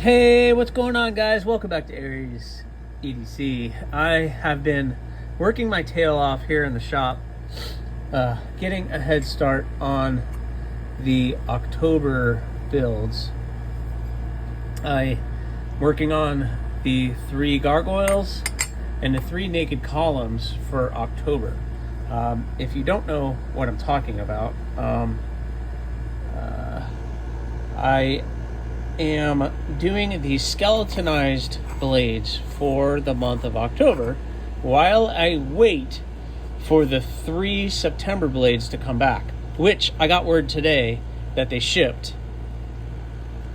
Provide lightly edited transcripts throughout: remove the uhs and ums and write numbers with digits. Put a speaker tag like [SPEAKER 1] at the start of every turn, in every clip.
[SPEAKER 1] Hey, what's going on, guys? Welcome back to Aries EDC. I have been working my tail off here in the shop, getting a head start on the October builds. I'm working on the 3 gargoyles and the 3 naked columns for October. If you don't know what I'm talking about, I am doing the skeletonized blades for the month of October while I wait for the 3 September blades to come back, which I got word today that they shipped.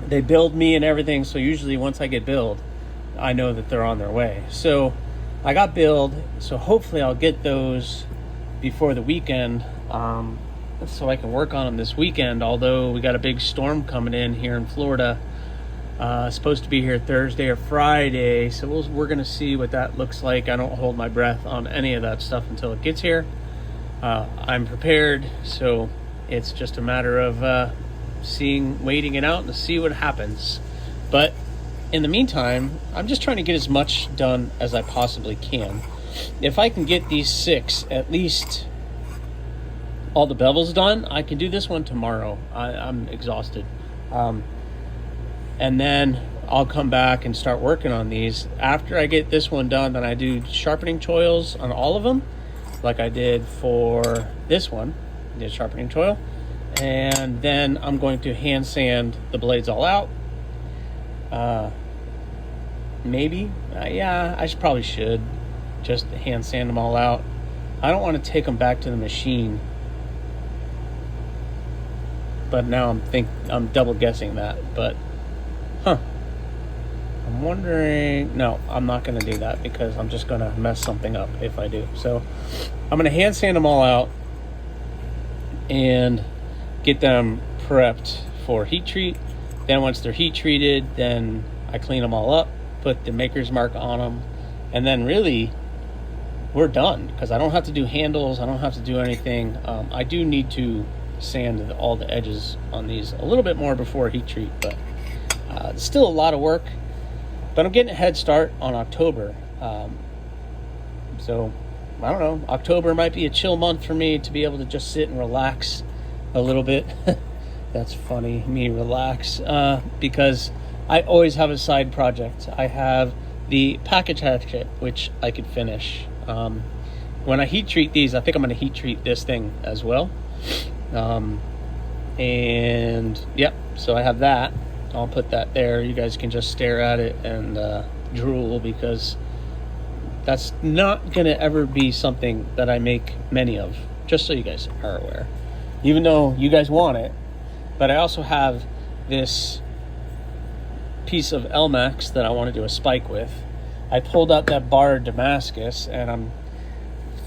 [SPEAKER 1] They billed me and everything, so usually once I get billed, I know that they're on their way. So I got billed, so hopefully I'll get those before the weekend, so I can work on them this weekend, although we got a big storm coming in here in Florida. Supposed to be here Thursday or Friday, so we're going to see what that looks like. I don't hold my breath on any of that stuff until it gets here. I'm prepared, so it's just a matter of waiting it out and see what happens. But in the meantime, I'm just trying to get as much done as I possibly can. If I can get these 6, at least all the bevels done, I can do this one tomorrow. I'm exhausted. And then I'll come back and start working on these. After I get this one done, then I do sharpening choils on all of them, like I did for this one. I did sharpening choil. And then I'm going to hand sand the blades all out. Maybe. Yeah, I probably should just hand sand them all out. I don't want to take them back to the machine. But now I'm double guessing that. But I'm wondering, no, I'm not going to do that because I'm just going to mess something up if I do. So I'm going to hand sand them all out and get them prepped for heat treat. Then once they're heat treated, then I clean them all up, put the maker's mark on them, and then really we're done because I don't have to do handles. I don't have to do anything. I do need to sand all the edges on these a little bit more before heat treat, but it's still a lot of work. But I'm getting a head start on October. So I don't know, October might be a chill month for me to be able to just sit and relax a little bit. That's funny, me relax, because I always have a side project. I have the package hatchet, which I could finish. When I heat treat these, I think I'm going to heat treat this thing as well. And yep, so I have that. I'll put that there. You guys can just stare at it and drool, because that's not going to ever be something that I make many of, just so you guys are aware. Even though you guys want it. But I also have this piece of Elmax that I want to do a spike with. I pulled out that bar Damascus, and I'm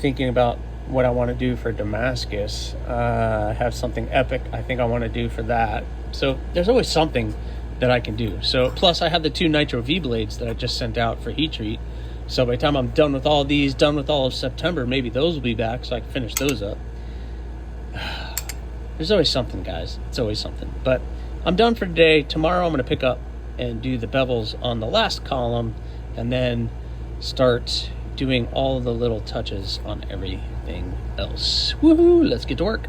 [SPEAKER 1] thinking about what I want to do for Damascus. I have something epic I think I want to do for that. So there's always something that I can do. So plus I have the 2 Nitro V blades that I just sent out for heat treat. So by the time I'm done with all these, done with all of September, maybe those will be back so I can finish those up. There's always something, guys. It's always something. But I'm done for today. Tomorrow I'm going to pick up and do the bevels on the last column, and then start doing all the little touches on everything else. Woohoo! Let's get to work.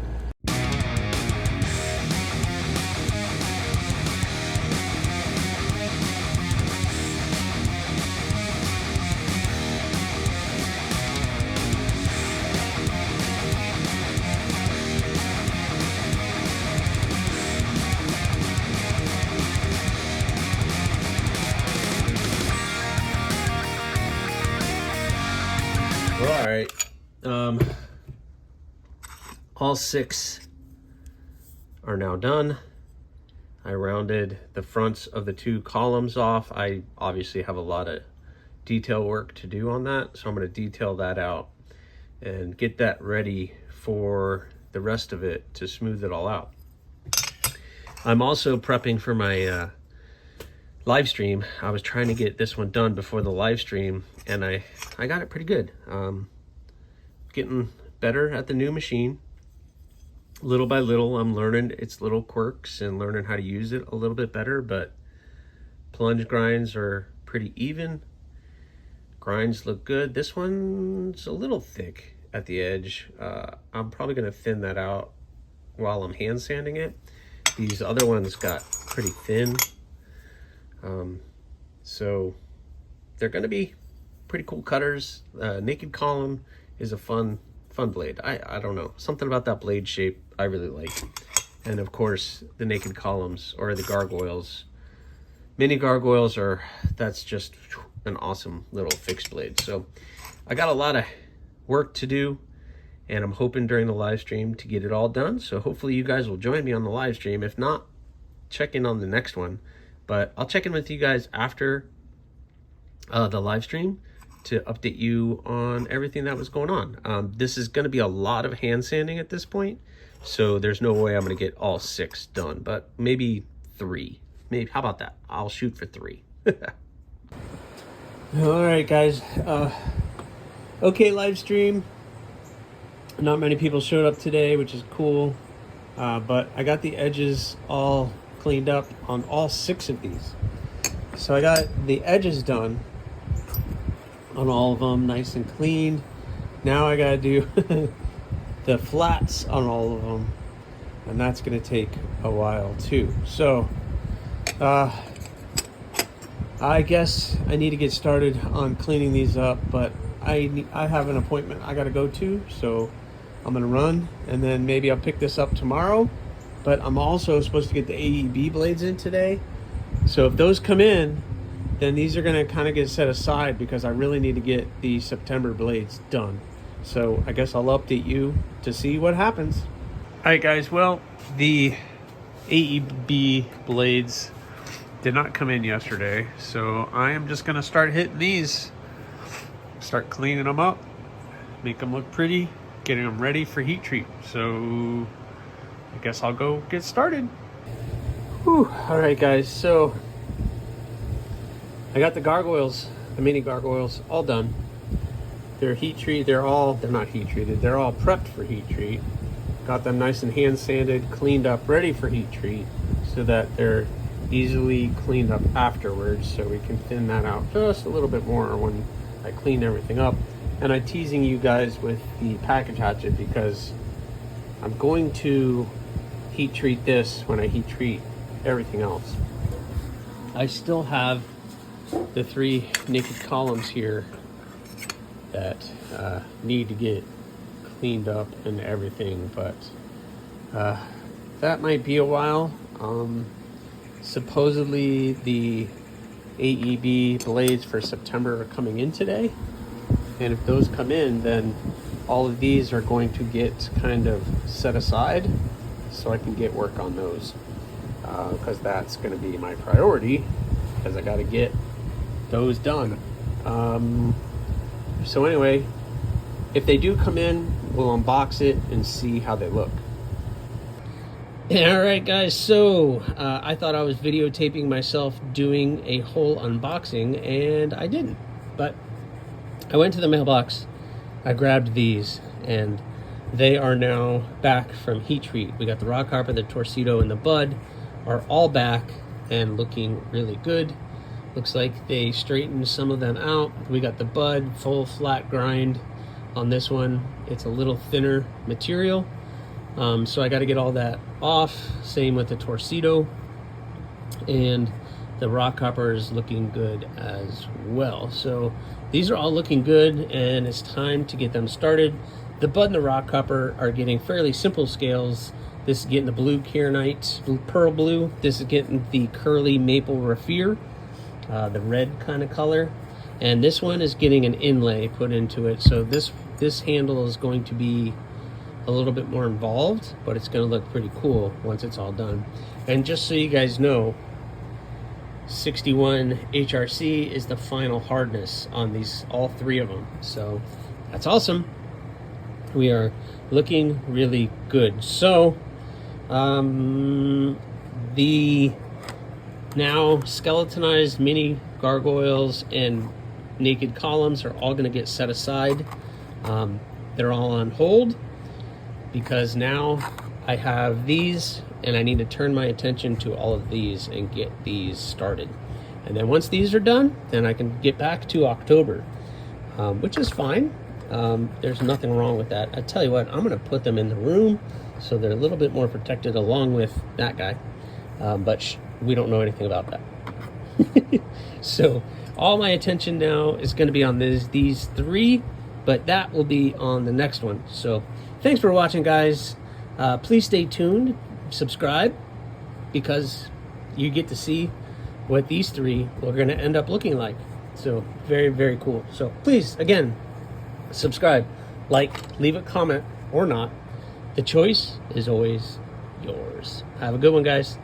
[SPEAKER 1] All right, all 6 are now done. I rounded the fronts of the 2 columns off. I obviously have a lot of detail work to do on that, so I'm going to detail that out and get that ready for the rest of it to smooth it all out. I'm also prepping for my live stream. I was trying to get this one done before the live stream, and I got it pretty good. Getting better at the new machine. Little by little, I'm learning its little quirks and learning how to use it a little bit better, but
[SPEAKER 2] Plunge grinds are pretty even. Grinds look good. This one's a little thick at the edge. I'm probably going to thin that out while I'm hand sanding it. These other ones got pretty thin. So they're going to be pretty cool cutters. Naked column is a fun blade. I don't know, something about that blade shape I really like. And of course the naked columns, or the gargoyles, mini gargoyles, that's just an awesome little fixed blade. So I got a lot of work to do, and I'm hoping during the live stream to get it all done. So hopefully you guys will join me on the live stream. If not, check in on the next one. But I'll check in with you guys after the live stream to update you on everything that was going on. This is going to be a lot of hand sanding at this point, so there's no way I'm going to get all 6 done, but maybe 3. Maybe, how about that? I'll shoot for 3.
[SPEAKER 1] All right, guys. Okay, live stream. Not many people showed up today, which is cool. But I got the edges all cleaned up on all 6 of these. So I got the edges done on all of them, nice and clean. Now I gotta do the flats on all of them, and that's gonna take a while too. So I guess I need to get started on cleaning these up, but I have an appointment I gotta go to, so I'm gonna run, and then maybe I'll pick this up tomorrow. But I'm also supposed to get the AEB blades in today, so if those come in, then these are gonna kind of get set aside because I really need to get the September blades done. So I guess I'll update you to see what happens. All right, guys, well, the AEB blades did not come in yesterday, so I am just gonna start hitting these, start cleaning them up, make them look pretty, getting them ready for heat treat. So I guess I'll go get started. Whew. All right, guys, so I got the gargoyles, the mini gargoyles, all done. They're heat treated. They're not heat treated. They're all prepped for heat treat. Got them nice and hand sanded, cleaned up, ready for heat treat, so that they're easily cleaned up afterwards. So we can thin that out just a little bit more when I clean everything up. And I'm teasing you guys with the package hatchet because I'm going to heat treat this when I heat treat everything else. I still have the 3 naked columns here that need to get cleaned up and everything, but that might be a while. Supposedly the AEB blades for September are coming in today, and if those come in, then all of these are going to get kind of set aside so I can get work on those, because that's going to be my priority, because I got to get those done. So anyway, if they do come in, we'll unbox it and see how they look. All right, guys, so I thought I was videotaping myself doing a whole unboxing, and I didn't. But I went to the mailbox, I grabbed these, and they are now back from heat treat. We got the rock hopper, the torpedo, and the bud are all back and looking really good. Looks like they straightened some of them out. We got the bud, full flat grind on this one. It's a little thinner material. So I got to get all that off. Same with the torpedo, and the rock hopper is looking good as well. So these are all looking good, and it's time to get them started. The bud and the rock hopper are getting fairly simple scales. This is getting the blue Kieranite, blue pearl blue. This is getting the curly maple raffia, the red kind of color, and this one is getting an inlay put into it. So this handle is going to be a little bit more involved, but it's going to look pretty cool once it's all done. And just so you guys know, 61 HRC is the final hardness on these, all 3 of them. So that's awesome. We are looking really good. So the now skeletonized mini gargoyles and naked columns are all going to get set aside. They're all on hold because now I have these, and I need to turn my attention to all of these and get these started. And then once these are done, then I can get back to October, which is fine. There's nothing wrong with that. I tell you what, I'm going to put them in the room so they're a little bit more protected along with that guy. But we don't know anything about that. So all my attention now is going to be on these three, but that will be on the next one. So thanks for watching, guys. Please stay tuned, subscribe, because you get to see what these three are going to end up looking like. So very, very cool. So please, again, subscribe, like, leave a comment or not. The choice is always yours. Have a good one, guys.